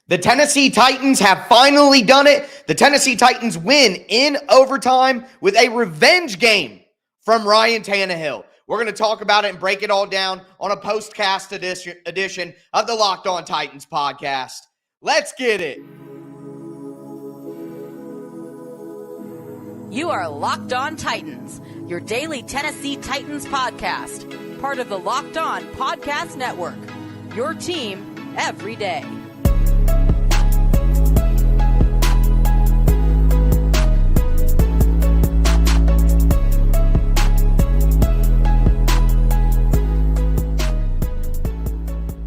The Tennessee Titans have finally done it. The Tennessee Titans win in overtime with a revenge game from Ryan Tannehill. We're going to talk about it and break it all down on a postcast edition of the Locked On Titans podcast. Let's get it. You are Locked On Titans, your daily Tennessee Titans podcast, part of the Locked On Podcast Network, your team every day.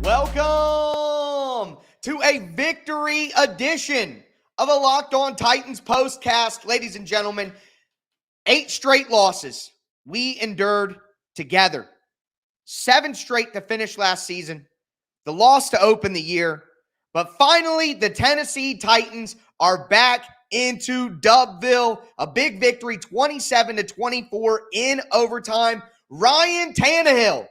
Welcome to a victory edition of a Locked On Titans postcast. Ladies and gentlemen, 8 straight losses we endured together. 7 straight to finish last season. The loss to open the year. But finally, the Tennessee Titans are back into Dubville. A big victory, 27-24 in overtime. Ryan Tannehill.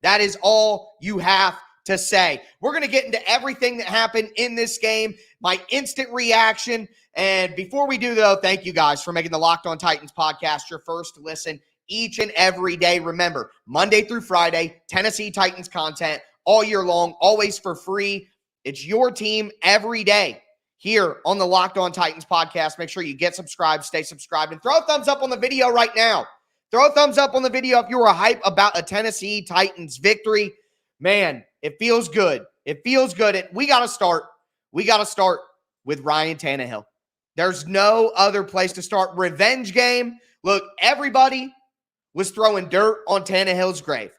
That is all you have to say. We're going to get into everything that happened in this game, my instant reaction. And before we do, though, thank you guys for making the Locked On Titans podcast your first listen each and every day. Remember, Monday through Friday, Tennessee Titans content all year long, always for free. It's your team every day here on the Locked On Titans podcast. Make sure you get subscribed, stay subscribed, and throw a thumbs up on the video right now. Throw a thumbs up on the video if you were hype about a Tennessee Titans victory. Man, it feels good. It feels good. And we got to start with Ryan Tannehill. There's no other place to start. Revenge game. Look, everybody was throwing dirt on Tannehill's grave.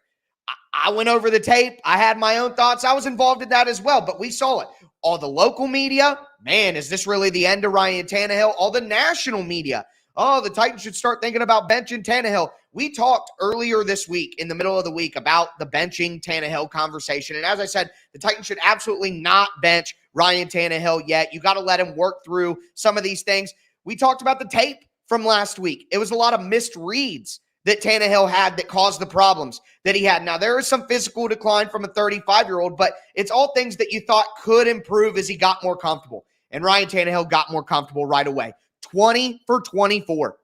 I went over the tape. I had my own thoughts. I was involved in that as well, but we saw it. All the local media, man, is this really the end of Ryan Tannehill? All the national media, oh, the Titans should start thinking about benching Tannehill. We talked earlier this week, in the middle of the week, about the benching Tannehill conversation. And as I said, the Titans should absolutely not bench Ryan Tannehill yet. You got to let him work through some of these things. We talked about the tape from last week. It was a lot of missed reads that Tannehill had that caused the problems that he had. Now, there is some physical decline from a 35-year-old, but it's all things that you thought could improve as he got more comfortable. And Ryan Tannehill got more comfortable right away. 20 for 24.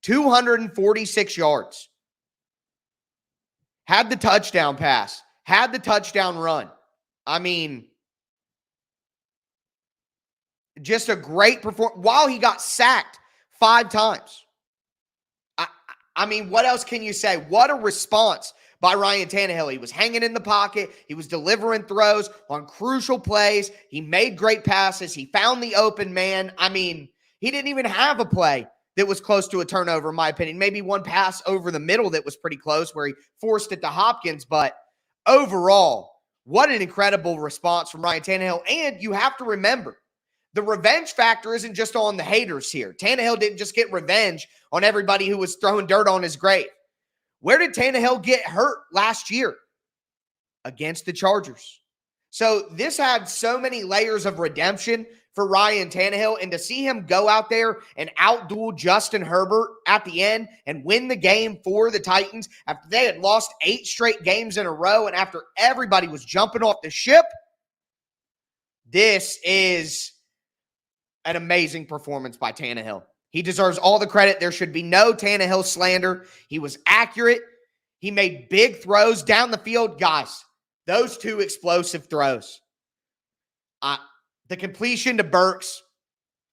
246 yards. Had the touchdown pass. Had the touchdown run. I mean, just a great performance. While he got sacked 5 times. I mean, what else can you say? What a response by Ryan Tannehill. He was hanging in the pocket. He was delivering throws on crucial plays. He made great passes. He found the open man. I mean, he didn't even have a play that was close to a turnover, in my opinion. Maybe one pass over the middle that was pretty close where he forced it to Hopkins. But overall, what an incredible response from Ryan Tannehill. And you have to remember, the revenge factor isn't just on the haters here. Tannehill didn't just get revenge on everybody who was throwing dirt on his grave. Where did Tannehill get hurt last year? Against the Chargers. So this had so many layers of redemption for Ryan Tannehill, and to see him go out there and outduel Justin Herbert at the end and win the game for the Titans after they had lost 8 straight games in a row and after everybody was jumping off the ship, this is an amazing performance by Tannehill. He deserves all the credit. There should be no Tannehill slander. He was accurate. He made big throws down the field. Guys, those 2 explosive throws. The completion to Burks.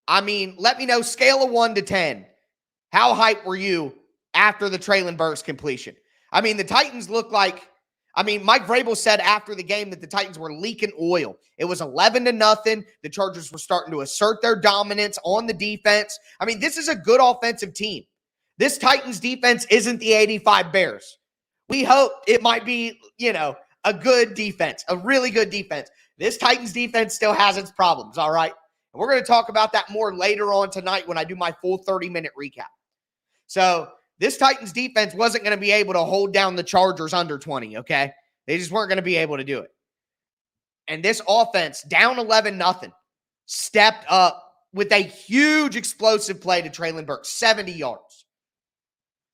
I mean, let me know, scale of 1 to 10. How hyped were you after the Treylon Burks completion? I mean, the Titans look like, Mike Vrabel said after the game that the Titans were leaking oil. It was 11-0. The Chargers were starting to assert their dominance on the defense. I mean, this is a good offensive team. This Titans defense isn't the 85 Bears. We hope it might be, a good defense, a really good defense. This Titans defense still has its problems, all right? And we're going to talk about that more later on tonight when I do my full 30-minute recap. So this Titans defense wasn't going to be able to hold down the Chargers under 20, okay? They just weren't going to be able to do it. And this offense, down 11-0, stepped up with a huge explosive play to Treylon Burks, 70 yards.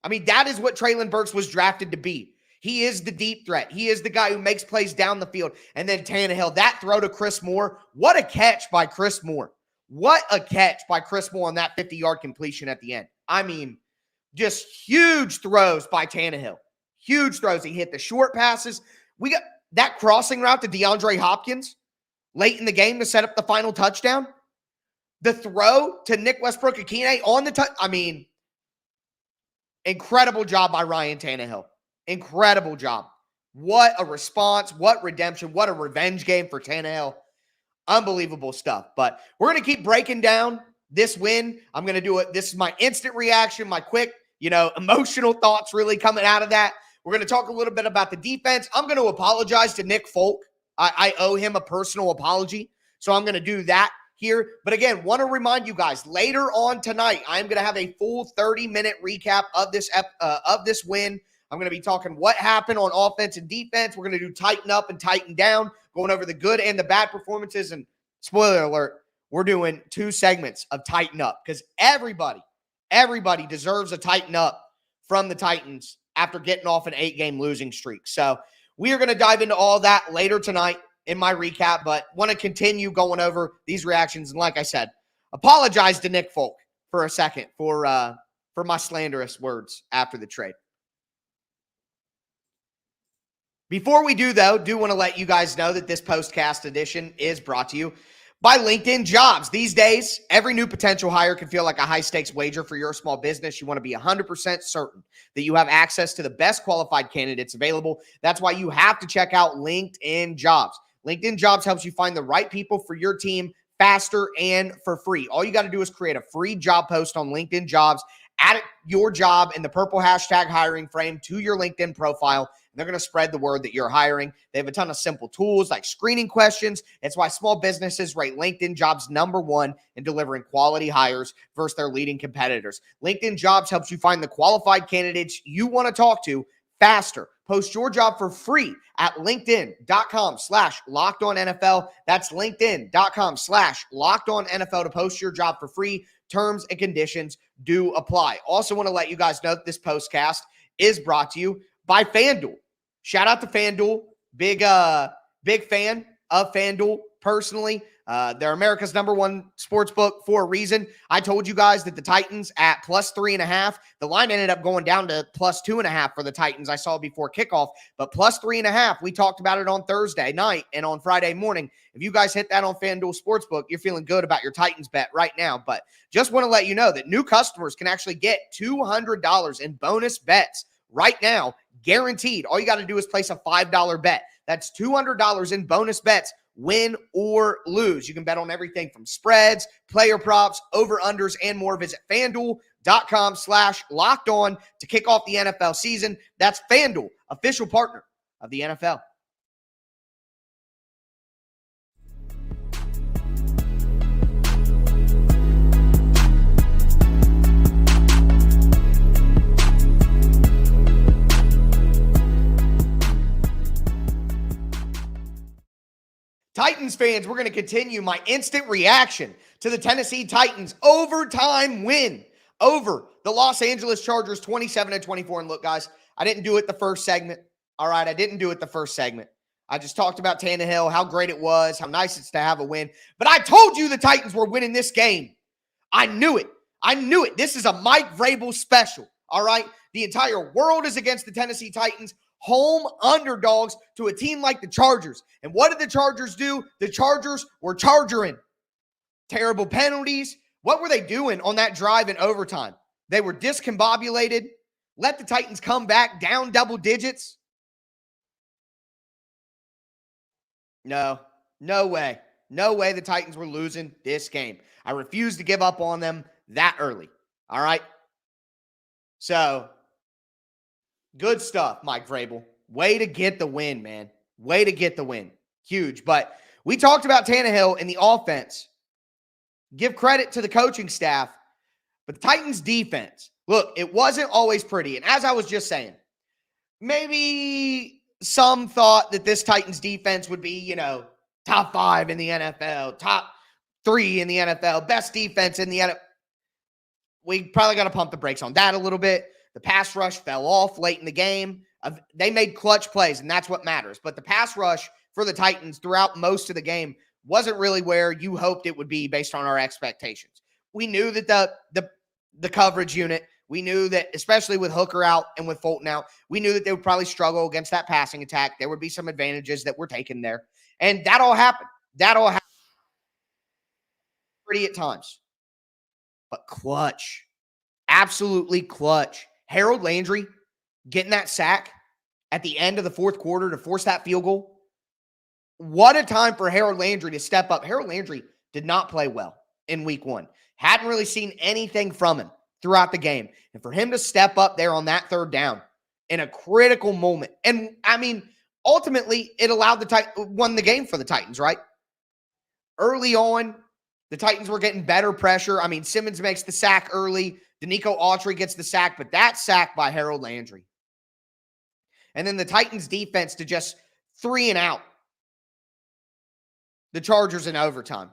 I mean, that is what Treylon Burks was drafted to be. He is the deep threat. He is the guy who makes plays down the field. And then Tannehill, that throw to Chris Moore. What a catch by Chris Moore. What a catch by Chris Moore on that 50-yard completion at the end. I mean, just huge throws by Tannehill. Huge throws. He hit the short passes. We got that crossing route to DeAndre Hopkins late in the game to set up the final touchdown. The throw to Nick Westbrook-Ikine on the touch. I mean, incredible job by Ryan Tannehill. Incredible job. What a response. What redemption. What a revenge game for Tannehill. Unbelievable stuff. But we're going to keep breaking down this win. I'm going to do it. This is my instant reaction, my quick, emotional thoughts really coming out of that. We're going to talk a little bit about the defense. I'm going to apologize to Nick Folk. I owe him a personal apology. So I'm going to do that here. But again, want to remind you guys, later on tonight, I'm going to have a full 30-minute recap of this win. I'm going to be talking what happened on offense and defense. We're going to do tighten up and tighten down, going over the good and the bad performances. And spoiler alert, we're doing 2 segments of tighten up because everybody deserves a tighten up from the Titans after getting off an 8-game losing streak. So we are going to dive into all that later tonight in my recap, but want to continue going over these reactions. And like I said, apologize to Nick Folk for a second for my slanderous words after the trade. Before we do, though, do want to let you guys know that this postcast edition is brought to you by LinkedIn Jobs. These days, every new potential hire can feel like a high-stakes wager for your small business. You want to be 100% certain that you have access to the best qualified candidates available. That's why you have to check out LinkedIn Jobs. LinkedIn Jobs helps you find the right people for your team faster and for free. All you got to do is create a free job post on LinkedIn Jobs, add your job in the purple hashtag hiring frame to your LinkedIn profile, and they're going to spread the word that you're hiring. They have a ton of simple tools like screening questions. It's why small businesses rate LinkedIn Jobs #1 in delivering quality hires versus their leading competitors. LinkedIn Jobs helps you find the qualified candidates you want to talk to faster. Post your job for free at linkedin.com/LockedOnNFL. That's linkedin.com/LockedOnNFL to post your job for free. Terms and conditions do apply. Also want to let you guys know that this postcast is brought to you by FanDuel. Shout out to FanDuel. Big fan of FanDuel personally. They're America's #1 sports book for a reason. I told you guys that the Titans at +3.5, the line ended up going down to +2.5 for the Titans. I saw before kickoff, but +3.5. We talked about it on Thursday night and on Friday morning. If you guys hit that on FanDuel Sportsbook, you're feeling good about your Titans bet right now. But just want to let you know that new customers can actually get $200 in bonus bets right now, guaranteed. All you got to do is place a $5 bet. That's $200 in bonus bets, win or lose. You can bet on everything from spreads, player props, over-unders, and more. Visit FanDuel.com/LockedOn to kick off the NFL season. That's FanDuel, official partner of the NFL. Titans fans, we're going to continue my instant reaction to the Tennessee Titans overtime win over the Los Angeles Chargers 27-24. And look, guys, I didn't do it the first segment. All right, I didn't do it the first segment. I just talked about Tannehill, how great it was, how nice it's to have a win. But I told you the Titans were winning this game. I knew it. I knew it. This is a Mike Vrabel special. All right, the entire world is against the Tennessee Titans. Home underdogs to a team like the Chargers. And what did the Chargers do? The Chargers were chargering. Terrible penalties. What were they doing on that drive in overtime? They were discombobulated. Let the Titans come back down double digits. No way. No way the Titans were losing this game. I refuse to give up on them that early. All right? So, good stuff, Mike Vrabel. Way to get the win, man. Way to get the win. Huge. But we talked about Tannehill in the offense. Give credit to the coaching staff. But the Titans' defense, look, it wasn't always pretty. And as I was just saying, maybe some thought that this Titans defense would be, top 5 in the NFL, top 3 in the NFL, best defense in the NFL. We probably got to pump the brakes on that a little bit. The pass rush fell off late in the game. They made clutch plays, and that's what matters. But the pass rush for the Titans throughout most of the game wasn't really where you hoped it would be based on our expectations. We knew that the coverage unit, we knew that, especially with Hooker out and with Fulton out, we knew that they would probably struggle against that passing attack. There would be some advantages that were taken there. And that all happened. Pretty at times. But clutch. Absolutely clutch. Harold Landry getting that sack at the end of the fourth quarter to force that field goal. What a time for Harold Landry to step up. Harold Landry did not play well in week 1. Hadn't really seen anything from him throughout the game. And for him to step up there on that third down in a critical moment. And, I mean, ultimately, it allowed won the game for the Titans, right? Early on, the Titans were getting better pressure. I mean, Simmons makes the sack early. Danico Autry gets the sack, but that sack by Harold Landry. And then the Titans defense to just 3 and out. The Chargers in overtime.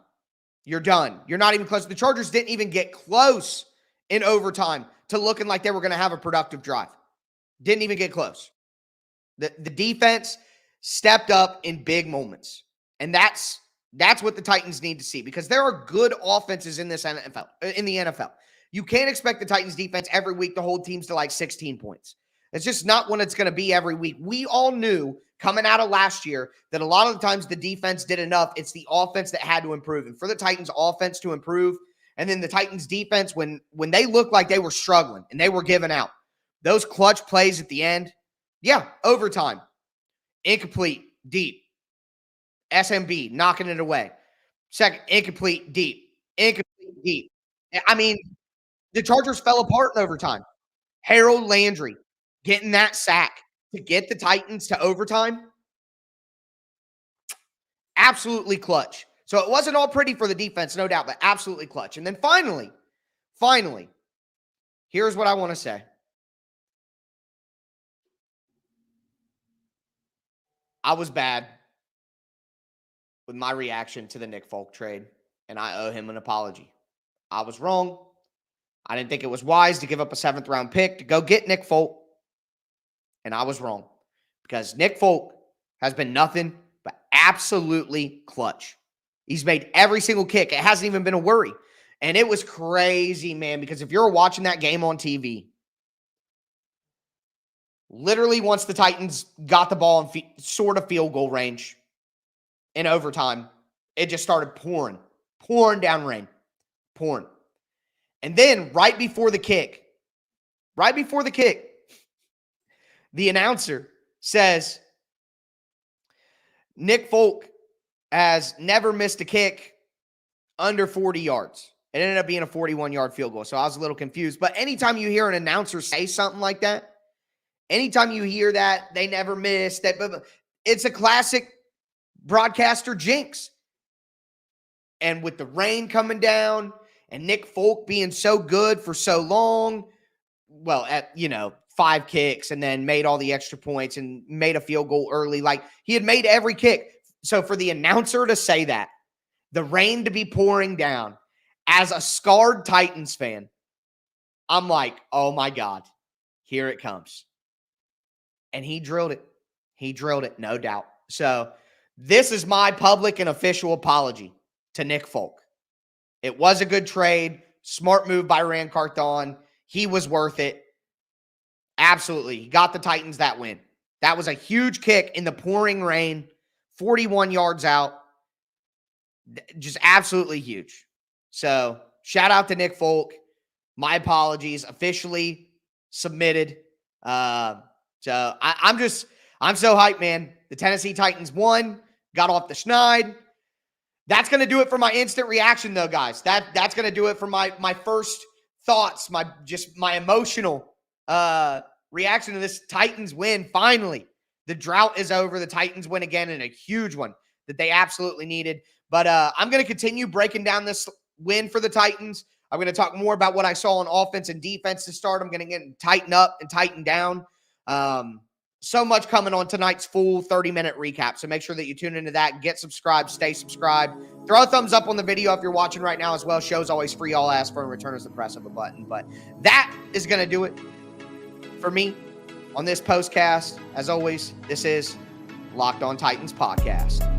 You're done. You're not even close. The Chargers didn't even get close in overtime to looking like they were going to have a productive drive. Didn't even get close. The defense stepped up in big moments. And that's what the Titans need to see, because there are good offenses in the NFL. You can't expect the Titans defense every week to hold teams to like 16 points. It's just not what it's going to be every week. We all knew coming out of last year that a lot of the times the defense did enough. It's the offense that had to improve. And for the Titans offense to improve, and then the Titans defense, when they looked like they were struggling and they were giving out, those clutch plays at the end, overtime, incomplete, deep, SMB knocking it away. Second, incomplete, deep. I mean, the Chargers fell apart in overtime. Harold Landry getting that sack to get the Titans to overtime, absolutely clutch. So it wasn't all pretty for the defense, no doubt, but absolutely clutch. And then finally, here's what I want to say. I was bad with my reaction to the Nick Folk trade, and I owe him an apology. I was wrong. I didn't think it was wise to give up a 7th-round pick to go get Nick Folk, and I was wrong, because Nick Folk has been nothing but absolutely clutch. He's made every single kick. It hasn't even been a worry. And it was crazy, man, because if you're watching that game on TV, literally once the Titans got the ball in sort of field goal range in overtime, it just started pouring down rain, pouring. And then right before the kick, the announcer says, Nick Folk has never missed a kick under 40 yards. It ended up being a 41-yard field goal, so I was a little confused. But anytime you hear an announcer say something like that, anytime you hear that, they never missed, it's a classic broadcaster jinx. And with the rain coming down and Nick Folk being so good for so long, well, at 5 kicks and then made all the extra points and made a field goal early. Like, he had made every kick. So for the announcer to say that, the rain to be pouring down, as a scarred Titans fan, I'm like, oh my God, here it comes. And he drilled it, no doubt. So this is my public and official apology to Nick Folk. It was a good trade, smart move by Rand Carthon. He was worth it. Absolutely. He got the Titans that win. That was a huge kick in the pouring rain, 41 yards out. Just absolutely huge. So shout out to Nick Folk. My apologies, officially submitted. I'm so hyped, man. The Tennessee Titans won, got off the schneid. That's going to do it for my instant reaction, though, guys. That's going to do it for my first thoughts, my emotional reaction to this Titans win. Finally, the drought is over. The Titans win again, and a huge one that they absolutely needed. But I'm going to continue breaking down this win for the Titans. I'm going to talk more about what I saw on offense and defense to start. I'm going to get tighten up and tighten down. So much coming on tonight's full 30-minute recap. So make sure that you tune into that. Get subscribed. Stay subscribed. Throw a thumbs up on the video if you're watching right now as well. Show's always free. All ask for in return is the press of a button. But that is going to do it for me. on this postcast. As always, this is Locked On Titans podcast.